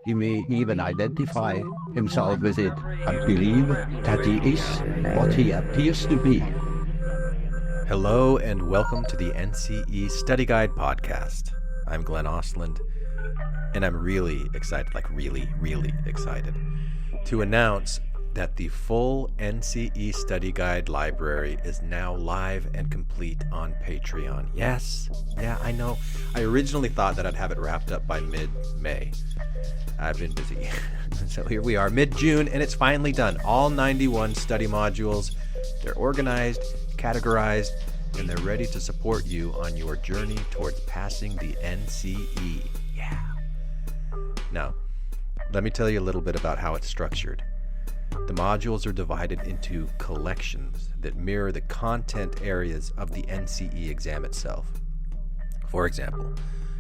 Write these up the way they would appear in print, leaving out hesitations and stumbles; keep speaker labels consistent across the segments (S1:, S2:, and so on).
S1: He may even identify himself with it and believe that he is what he appears to be.
S2: Hello and welcome to the NCE Study Guide podcast. I'm Glenn Osland, and I'm really excited, really excited, to announce that the full NCE Study Guide library is now live and complete on Patreon. Yes, I know. I originally thought that I'd have it wrapped up by mid-May. I've been busy. So here we are, mid-June, and it's finally done. All 91 study modules, they're organized, categorized, and they're ready to support you on your journey towards passing the NCE. Yeah. Now, let me tell you a little bit about how it's structured. The modules are divided into collections that mirror the content areas of the NCE exam itself. For example,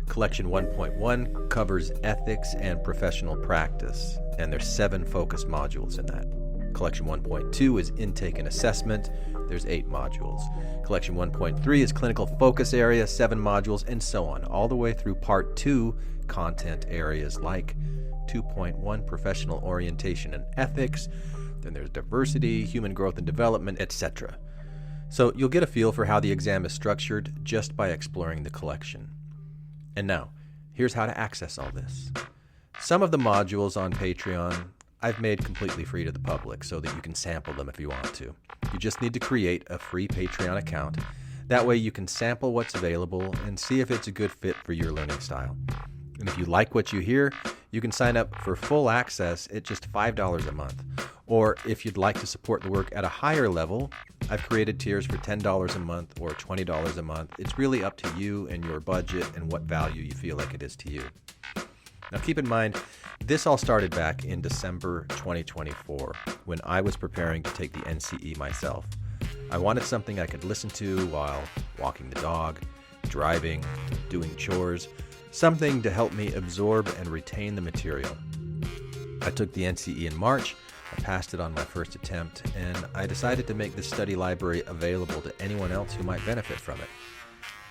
S2: Collection 1.1 covers ethics and professional practice, and there's 7 focus modules in that. Collection 1.2 is intake and assessment. There's 8 modules. Collection 1.3 is clinical focus area, 7 modules, and so on, all the way through Part 2 content areas like 2.1 professional orientation and ethics. Then there's diversity, human growth and development, etc. So you'll get a feel for how the exam is structured just by exploring the collection. And now, here's how to access all this. Some of the modules on Patreon I've made completely free to the public so that you can sample them if you want to. You just need to create a free Patreon account. That way you can sample what's available and see if it's a good fit for your learning style. And if you like what you hear, you can sign up for full access at just $5 a month. Or if you'd like to support the work at a higher level, I've created tiers for $10 a month or $20 a month. It's really up to you and your budget and what value you feel like it is to you. Now keep in mind, this all started back in December 2024 when I was preparing to take the NCE myself. I wanted something I could listen to while walking the dog, driving, doing chores, something to help me absorb and retain the material. I took the NCE in March, I passed it on my first attempt, and I decided to make this study library available to anyone else who might benefit from it.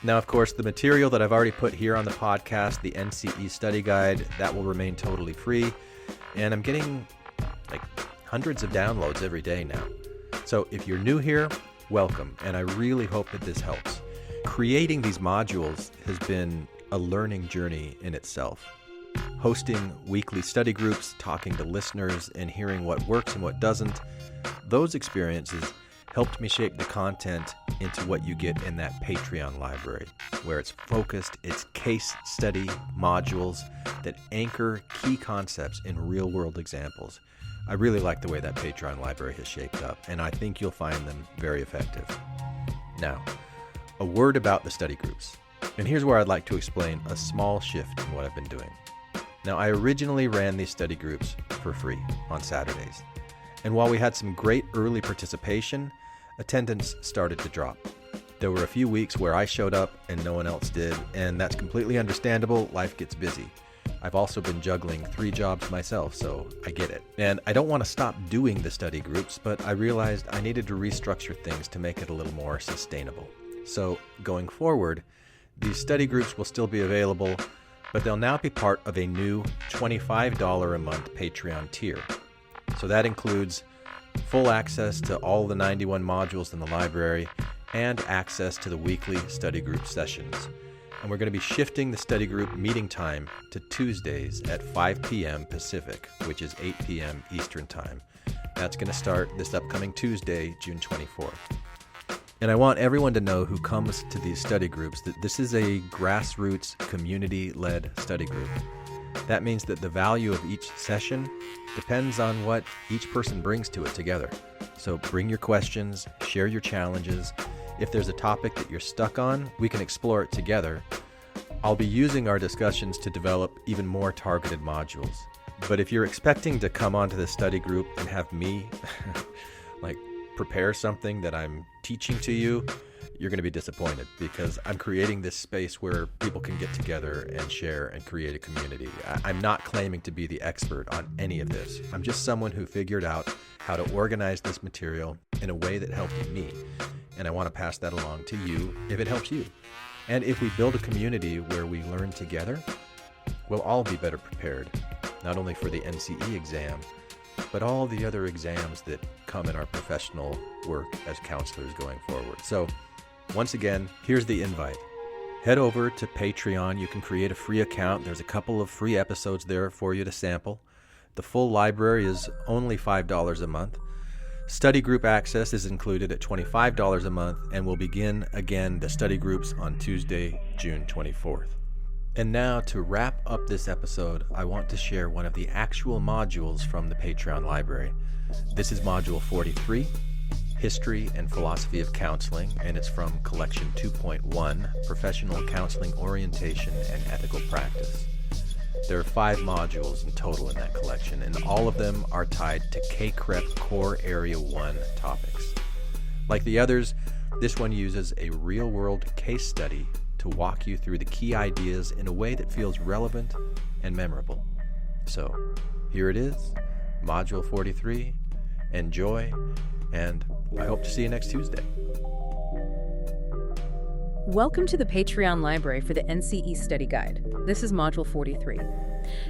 S2: Now, of course, the material that I've already put here on the podcast, the NCE Study Guide, that will remain totally free, and I'm getting hundreds of downloads every day now. So if you're new here, welcome, and I really hope that this helps. Creating these modules has been a learning journey in itself. Hosting weekly study groups, talking to listeners, and hearing what works and what doesn't, those experiences helped me shape the content into what you get in that Patreon library, where it's focused, it's case study modules that anchor key concepts in real-world examples. I really like the way that Patreon library has shaped up, and I think you'll find them very effective. Now, a word about the study groups. And here's where I'd like to explain a small shift in what I've been doing. Now, I originally ran these study groups for free on Saturdays. And while we had some great early participation, attendance started to drop. There were a few weeks where I showed up and no one else did, and that's completely understandable. Life gets busy. I've also been juggling 3 jobs myself, so I get it. And I don't want to stop doing the study groups, but I realized I needed to restructure things to make it a little more sustainable. So going forward, these study groups will still be available, but they'll now be part of a new $25 a month Patreon tier. So that includes full access to all the 91 modules in the library and access to the weekly study group sessions. And we're going to be shifting the study group meeting time to Tuesdays at 5 p.m. Pacific, which is 8 p.m. Eastern Time. That's going to start this upcoming Tuesday, June 24th. And I want everyone to know who comes to these study groups that this is a grassroots, community-led study group. That means that the value of each session depends on what each person brings to it together. So bring your questions, share your challenges. If there's a topic that you're stuck on, we can explore it together. I'll be using our discussions to develop even more targeted modules. But if you're expecting to come onto the study group and have me prepare something that I'm teaching to you, you're going to be disappointed, because I'm creating this space where people can get together and share and create a community. I'm not claiming to be the expert on any of this. I'm just someone who figured out how to organize this material in a way that helped me. And I want to pass that along to you if it helps you. And if we build a community where we learn together, we'll all be better prepared not only for the NCE exam, but all the other exams that come in our professional work as counselors going forward. So once again, here's the invite. Head over to Patreon. You can create a free account. There's a couple of free episodes there for you to sample. The full library is only $5 a month. Study group access is included at $25 a month and will begin again the study groups on Tuesday, June 24th. And now, to wrap up this episode, I want to share one of the actual modules from the Patreon library. This is Module 43, History and Philosophy of Counseling, and it's from Collection 2.1, Professional Counseling Orientation and Ethical Practice. There are 5 modules in total in that collection, and all of them are tied to CACREP Core Area 1 topics. Like the others, this one uses a real-world case study to walk you through the key ideas in a way that feels relevant and memorable. So, here it is, Module 43. Enjoy, and I hope to see you next Tuesday.
S3: Welcome to the Patreon library for the NCE Study Guide. This is Module 43.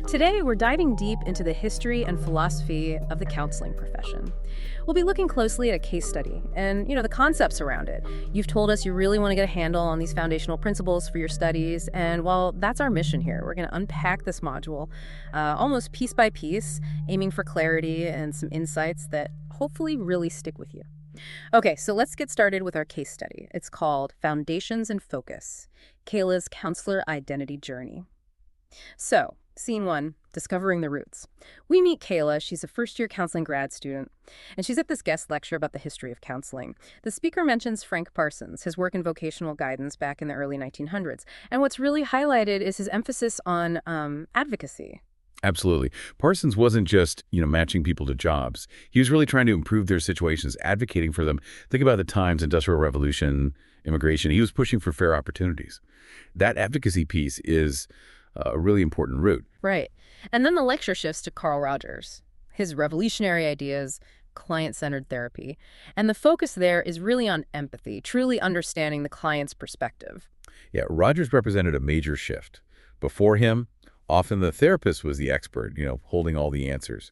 S3: Today, we're diving deep into the history and philosophy of the counseling profession. We'll be looking closely at a case study and, the concepts around it. You've told us you really want to get a handle on these foundational principles for your studies, and well, that's our mission here. We're going to unpack this module almost piece by piece, aiming for clarity and some insights that hopefully really stick with you. Okay, so let's get started with our case study. It's called Foundations and Focus, Kayla's Counselor Identity Journey. So, Scene 1, Discovering the Roots. We meet Kayla. She's a first-year counseling grad student, and she's at this guest lecture about the history of counseling. The speaker mentions Frank Parsons, his work in vocational guidance back in the early 1900s, and what's really highlighted is his emphasis on advocacy.
S4: Absolutely. Parsons wasn't just, matching people to jobs. He was really trying to improve their situations, advocating for them. Think about the times, Industrial Revolution, immigration. He was pushing for fair opportunities. That advocacy piece is a really important route.
S3: Right. And then the lecture shifts to Carl Rogers, his revolutionary ideas, client-centered therapy. And the focus there is really on empathy, truly understanding the client's perspective.
S4: Yeah, Rogers represented a major shift. Before him, often the therapist was the expert, holding all the answers.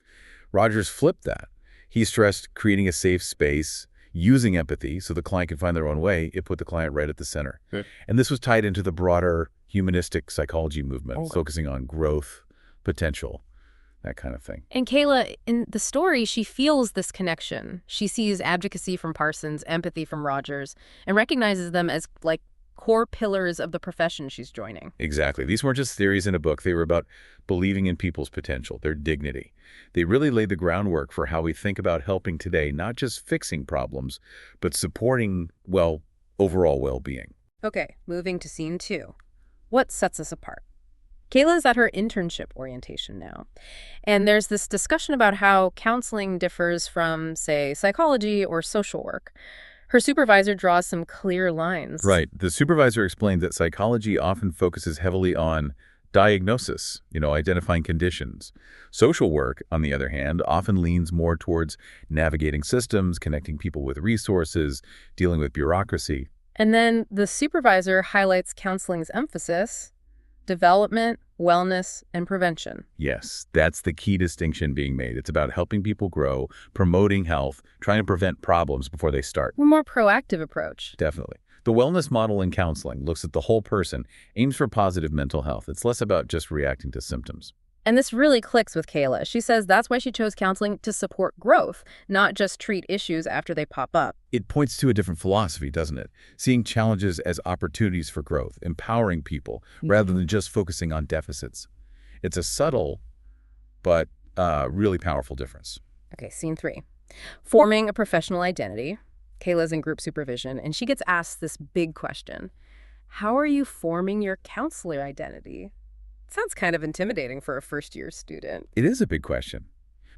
S4: Rogers flipped that. He stressed creating a safe space, using empathy so the client can find their own way. It put the client right at the center. Okay. And this was tied into the broader humanistic psychology movement, focusing on growth, potential, that kind of thing.
S3: And Kayla, in the story, she feels this connection. She sees advocacy from Parsons, empathy from Rogers, and recognizes them as core pillars of the profession she's joining.
S4: Exactly. These weren't just theories in a book. They were about believing in people's potential, their dignity. They really laid the groundwork for how we think about helping today, not just fixing problems, but supporting, overall well-being.
S3: Okay, moving to Scene 2. What sets us apart? Kayla's at her internship orientation now. And there's this discussion about how counseling differs from, say, psychology or social work. Her supervisor draws some clear lines.
S4: Right. The supervisor explained that psychology often focuses heavily on diagnosis, identifying conditions. Social work, on the other hand, often leans more towards navigating systems, connecting people with resources, dealing with bureaucracy.
S3: And then the supervisor highlights counseling's emphasis: development, wellness, and prevention.
S4: Yes, that's the key distinction being made. It's about helping people grow, promoting health, trying to prevent problems before they start.
S3: A more proactive approach.
S4: Definitely. The wellness model in counseling looks at the whole person, aims for positive mental health. It's less about just reacting to symptoms.
S3: And this really clicks with Kayla. She says that's why she chose counseling, to support growth, not just treat issues after they pop up.
S4: It points to a different philosophy, doesn't it? Seeing challenges as opportunities for growth, empowering people, rather than just focusing on deficits. It's a subtle but really powerful difference.
S3: Okay, Scene 3. Forming a professional identity. Kayla's in group supervision, and she gets asked this big question. How are you forming your counselor identity? Sounds kind of intimidating for a first-year student.
S4: It is a big question,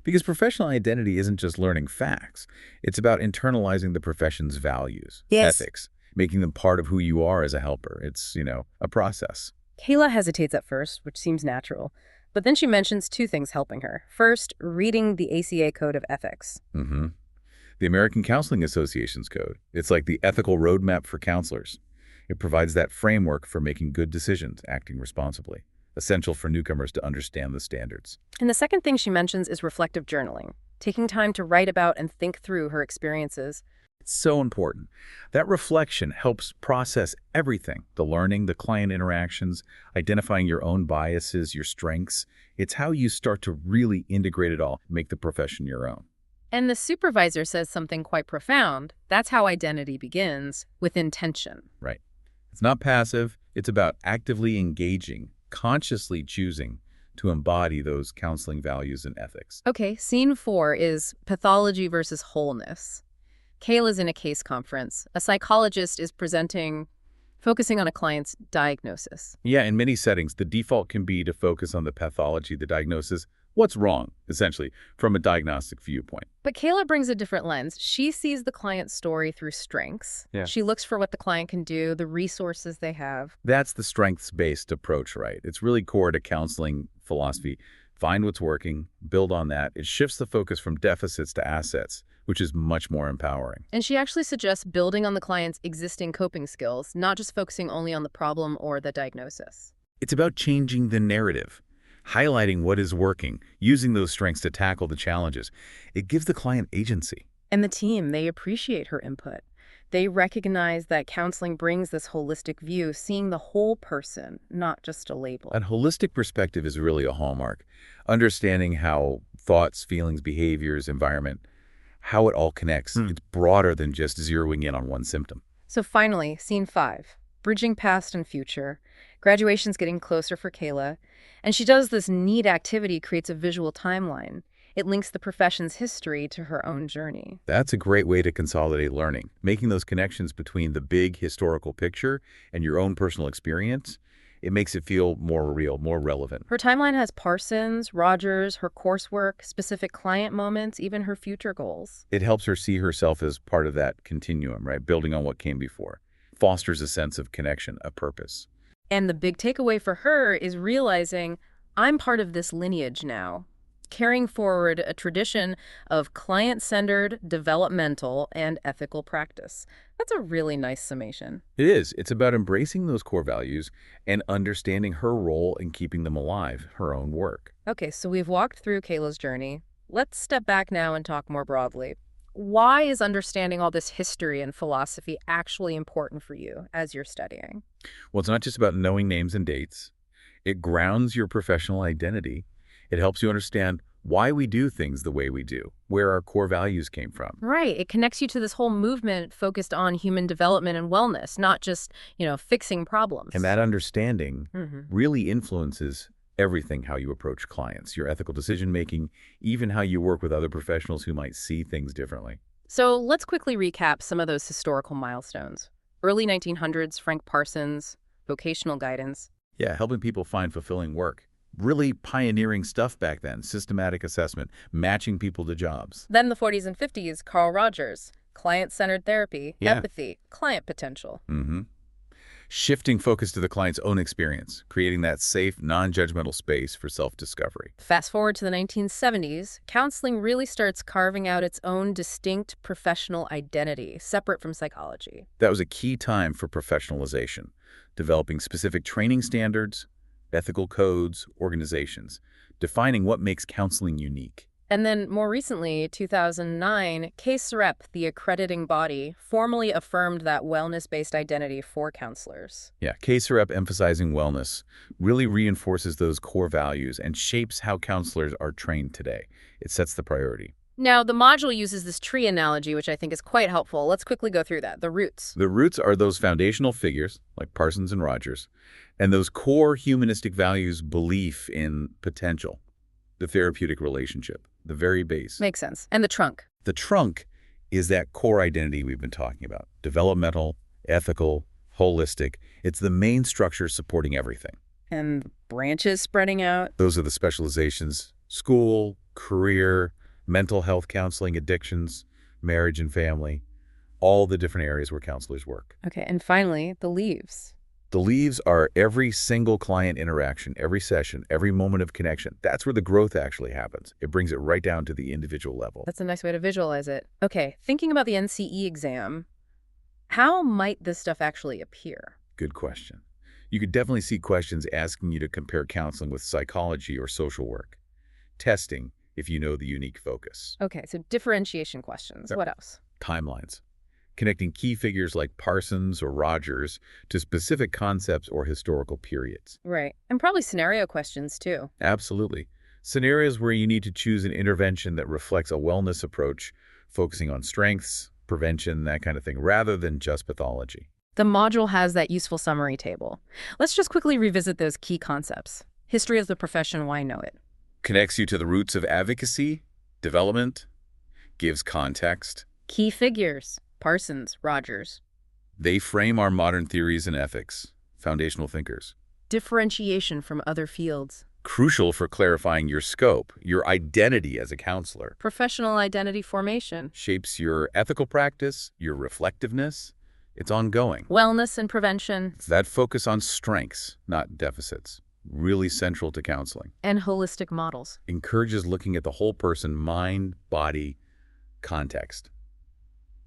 S4: because professional identity isn't just learning facts. It's about internalizing the profession's values, ethics, making them part of who you are as a helper. It's, a process.
S3: Kayla hesitates at first, which seems natural, but then she mentions 2 things helping her. First, reading the ACA Code of Ethics.
S4: The American Counseling Association's code. It's like the ethical roadmap for counselors. It provides that framework for making good decisions, acting responsibly. essential for newcomers to understand the standards.
S3: And the second thing she mentions is reflective journaling, taking time to write about and think through her experiences.
S4: It's so important. That reflection helps process everything, the learning, the client interactions, identifying your own biases, your strengths. It's how you start to really integrate it all, make the profession your own.
S3: And the supervisor says something quite profound. That's how identity begins, with intention.
S4: Right. It's not passive. It's about actively engaging, consciously choosing to embody those counseling values and ethics.
S3: Okay, scene 4 is pathology versus wholeness. Kayla's in a case conference. A psychologist is focusing on a client's diagnosis.
S4: Yeah, in many settings, the default can be to focus on the pathology, the diagnosis, what's wrong, essentially, from a diagnostic viewpoint.
S3: But Kayla brings a different lens. She sees the client's story through strengths.
S4: Yeah.
S3: She looks for what the client can do, the resources they have.
S4: That's the strengths-based approach, right? It's really core to counseling philosophy. Find what's working, build on that. It shifts the focus from deficits to assets, which is much more empowering.
S3: And she actually suggests building on the client's existing coping skills, not just focusing only on the problem or the diagnosis.
S4: It's about changing the narrative, highlighting what is working, using those strengths to tackle the challenges. It gives the client agency.
S3: And the team, they appreciate her input. They recognize that counseling brings this holistic view, seeing the whole person, not just a label.
S4: That holistic perspective is really a hallmark. Understanding how thoughts, feelings, behaviors, environment, how it all connects. It's broader than just zeroing in on one symptom.
S3: So finally, scene 5, bridging past and future. Graduation's getting closer for Kayla, and she does this neat activity, creates a visual timeline. It links the profession's history to her own journey.
S4: That's a great way to consolidate learning. Making those connections between the big historical picture and your own personal experience, it makes it feel more real, more relevant.
S3: Her timeline has Parsons, Rogers, her coursework, specific client moments, even her future goals.
S4: It helps her see herself as part of that continuum, right? Building on what came before. Fosters a sense of connection, a purpose.
S3: And the big takeaway for her is realizing, I'm part of this lineage now, carrying forward a tradition of client-centered, developmental, and ethical practice. That's a really nice summation.
S4: It is. It's about embracing those core values and understanding her role in keeping them alive, her own work.
S3: Okay, so we've walked through Kayla's journey. Let's step back now and talk more broadly. Why is understanding all this history and philosophy actually important for you as you're studying?
S4: Well, it's not just about knowing names and dates. It grounds your professional identity. It helps you understand why we do things the way we do, where our core values came from.
S3: Right. It connects you to this whole movement focused on human development and wellness, not just, fixing problems.
S4: And that understanding really influences everything, how you approach clients, your ethical decision-making, even how you work with other professionals who might see things differently.
S3: So let's quickly recap some of those historical milestones. Early 1900s, Frank Parsons, vocational guidance.
S4: Yeah, helping people find fulfilling work. Really pioneering stuff back then, systematic assessment, matching people to jobs.
S3: Then the 40s and 50s, Carl Rogers, client-centered therapy, empathy, client potential.
S4: Shifting focus to the client's own experience, creating that safe, non-judgmental space for self-discovery.
S3: Fast forward to the 1970s, counseling really starts carving out its own distinct professional identity, separate from psychology.
S4: That was a key time for professionalization, developing specific training standards, ethical codes, organizations, defining what makes counseling unique.
S3: And then more recently, 2009, CASEREP, the accrediting body, formally affirmed that wellness-based identity for counselors.
S4: Yeah, CASEREP emphasizing wellness really reinforces those core values and shapes how counselors are trained today. It sets the priority.
S3: Now, the module uses this tree analogy, which I think is quite helpful. Let's quickly go through that. The roots.
S4: The roots are those foundational figures, like Parsons and Rogers, and those core humanistic values, belief in potential, the therapeutic relationship, the very base.
S3: Makes sense. And the trunk.
S4: The trunk is that core identity we've been talking about. Developmental, ethical, holistic. It's the main structure supporting everything.
S3: And the branches spreading out.
S4: Those are the specializations: school, career, mental health counseling, addictions, marriage and family, all the different areas where counselors work.
S3: Okay, and finally, the leaves.
S4: The leaves are every single client interaction, every session, every moment of connection. That's where the growth actually happens. It brings it right down to the individual level.
S3: That's a nice way to visualize it. Okay, thinking about the NCE exam, how might this stuff actually appear?
S4: Good question. You could definitely see questions asking you to compare counseling with psychology or social work. Testing, if you know the unique focus.
S3: Okay, so differentiation questions.
S4: Yep.
S3: What else?
S4: Timelines. Connecting key figures like Parsons or Rogers to specific concepts or historical periods.
S3: Right. And probably scenario questions, too.
S4: Absolutely. Scenarios where you need to choose an intervention that reflects a wellness approach, focusing on strengths, prevention, that kind of thing, rather than just pathology.
S3: The module has that useful summary table. Let's just quickly revisit those key concepts. History of the profession, why know it?
S4: Connects you to the roots of advocacy, development, gives context.
S3: Key figures, Parsons, Rogers.
S4: They frame our modern theories and ethics, foundational thinkers.
S3: Differentiation from other fields.
S4: Crucial for clarifying your scope, your identity as a counselor.
S3: Professional identity formation.
S4: Shapes your ethical practice, your reflectiveness. It's ongoing.
S3: Wellness and prevention.
S4: It's that focus on strengths, not deficits. Really central to counseling.
S3: And holistic models.
S4: Encourages looking at the whole person, mind, body, context.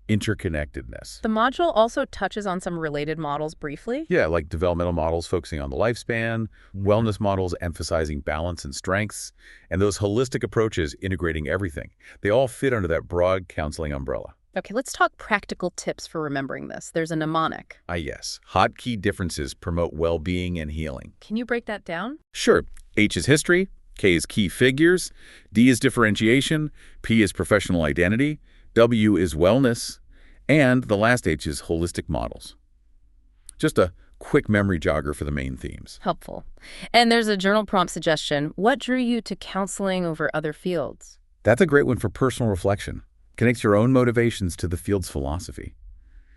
S4: Interconnectedness.
S3: The module also touches on some related models briefly.
S4: Yeah, like developmental models focusing on the lifespan, wellness models emphasizing balance and strengths, and those holistic approaches integrating everything. They all fit under that broad counseling umbrella.
S3: Okay, let's talk practical tips for remembering this. There's a mnemonic.
S4: Yes. Hotkey differences promote well-being and healing.
S3: Can you break that down?
S4: Sure. H is history, K is key figures, D is differentiation, P is professional identity, W is wellness, and the last H is holistic models. Just a quick memory jogger for the main themes.
S3: Helpful. And there's a journal prompt suggestion. What drew you to counseling over other fields?
S4: That's a great one for personal reflection. Connects your own motivations to the field's philosophy.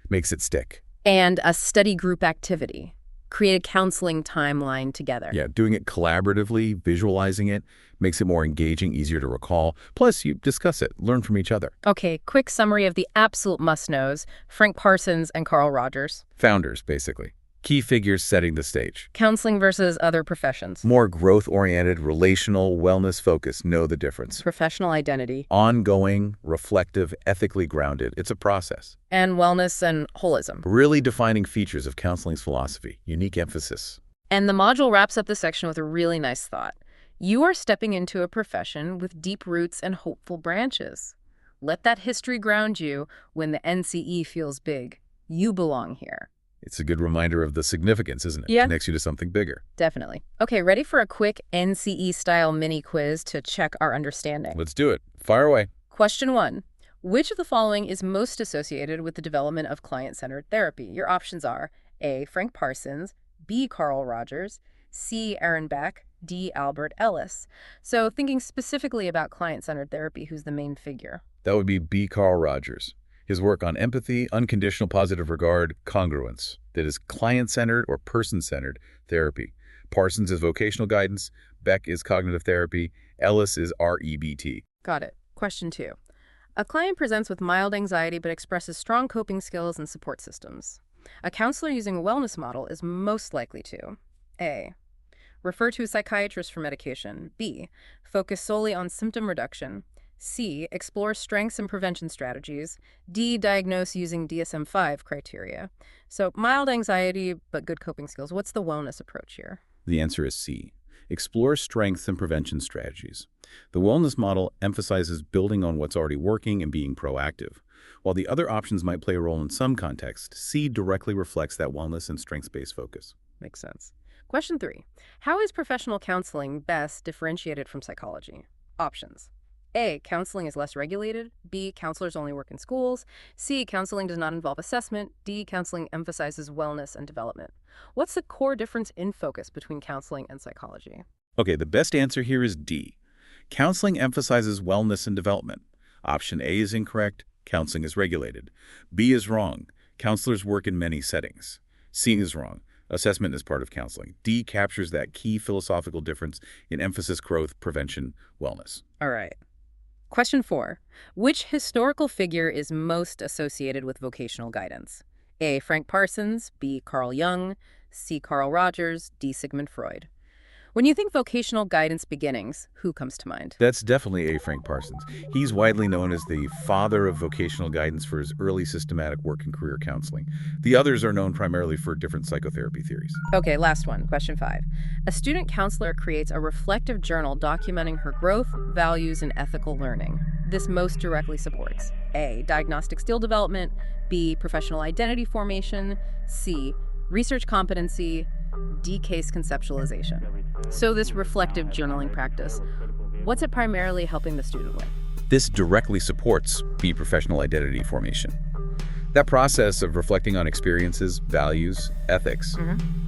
S4: Makes it stick.
S3: And a study group activity. Create a counseling timeline together.
S4: Yeah, doing it collaboratively, visualizing it, makes it more engaging, easier to recall. Plus, you discuss it, learn from each other.
S3: Okay, quick summary of the absolute must-knows. Frank Parsons and Carl Rogers.
S4: Founders, basically. Key figures setting the stage.
S3: Counseling versus other professions.
S4: More growth-oriented, relational, wellness-focused. Know the difference.
S3: Professional identity.
S4: Ongoing, reflective, ethically grounded. It's a process.
S3: And wellness and holism.
S4: Really defining features of counseling's philosophy. Unique emphasis.
S3: And the module wraps up the section with a really nice thought. You are stepping into a profession with deep roots and hopeful branches. Let that history ground you when the NCE feels big. You belong here.
S4: It's a good reminder of the significance, isn't it?
S3: Yeah.
S4: Connects you to something bigger.
S3: Definitely. Okay, ready for a quick NCE-style mini quiz to check our understanding?
S4: Let's do it. Fire away.
S3: Question 1. Which of the following is most associated with the development of client-centered therapy? Your options are A. Frank Parsons, B. Carl Rogers, C. Aaron Beck, D. Albert Ellis. So thinking specifically about client-centered therapy, who's the main figure?
S4: That would be B. Carl Rogers. His work on empathy, unconditional positive regard, congruence. That is client-centered or person-centered therapy. Parsons is vocational guidance. Beck is cognitive therapy. Ellis is REBT.
S3: Got it. Question 2. A client presents with mild anxiety but expresses strong coping skills and support systems. A counselor using a wellness model is most likely to A. Refer to a psychiatrist for medication. B. Focus solely on symptom reduction. C. Explore strengths and prevention strategies. D. Diagnose using DSM-5 criteria. So mild anxiety, but good coping skills. What's the wellness approach here?
S4: The answer is C. Explore strengths and prevention strategies. The wellness model emphasizes building on what's already working and being proactive. While the other options might play a role in some context, C directly reflects that wellness and strengths-based focus.
S3: Makes sense. Question 3. How is professional counseling best differentiated from psychology? Options. A. Counseling is less regulated. B. Counselors only work in schools. C. Counseling does not involve assessment. D. Counseling emphasizes wellness and development. What's the core difference in focus between counseling and psychology?
S4: Okay, the best answer here is D. Counseling emphasizes wellness and development. Option A is incorrect. Counseling is regulated. B is wrong. Counselors work in many settings. C is wrong. Assessment is part of counseling. D captures that key philosophical difference in emphasis, growth, prevention, wellness.
S3: All right. Question 4. Which historical figure is most associated with vocational guidance? A. Frank Parsons, B. Carl Jung, C. Carl Rogers, D. Sigmund Freud. When you think vocational guidance beginnings, who comes to mind?
S4: That's definitely A. Frank Parsons. He's widely known as the father of vocational guidance for his early systematic work in career counseling. The others are known primarily for different psychotherapy theories.
S3: Okay, last one, question 5. A student counselor creates a reflective journal documenting her growth, values, and ethical learning. This most directly supports A. Diagnostic skill development, B. Professional identity formation, C. Research competency, D. Case conceptualization. So this reflective journaling practice, what's it primarily helping the student with?
S4: This directly supports B. Professional identity formation. That process of reflecting on experiences, values, ethics,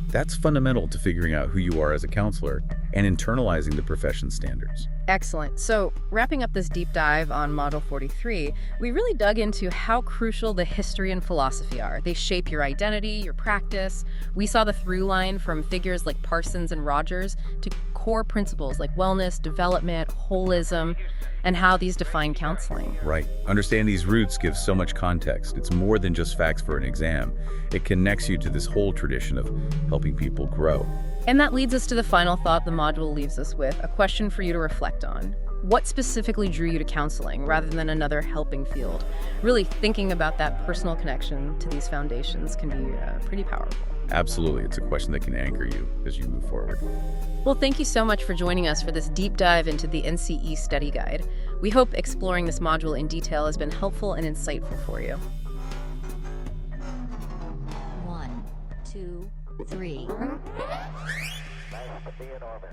S4: that's fundamental to figuring out who you are as a counselor and internalizing the profession standards.
S3: Excellent. So wrapping up this deep dive on Module 43, we really dug into how crucial the history and philosophy are. They shape your identity, your practice. We saw the through line from figures like Parsons and Rogers to core principles like wellness, development, holism, and how these define counseling.
S4: Right. Understanding these roots gives so much context. It's more than just facts for an exam. It connects you to this whole tradition of helping people grow.
S3: And that leads us to the final thought the module leaves us with, a question for you to reflect on. What specifically drew you to counseling rather than another helping field? Really thinking about that personal connection to these foundations can be pretty powerful.
S4: Absolutely. It's a question that can anchor you as you move forward.
S3: Well, thank you so much for joining us for this deep dive into the NCE Study Guide. We hope exploring this module in detail has been helpful and insightful for you.
S5: 1, 2, 3.
S6: Nice to be in orbit.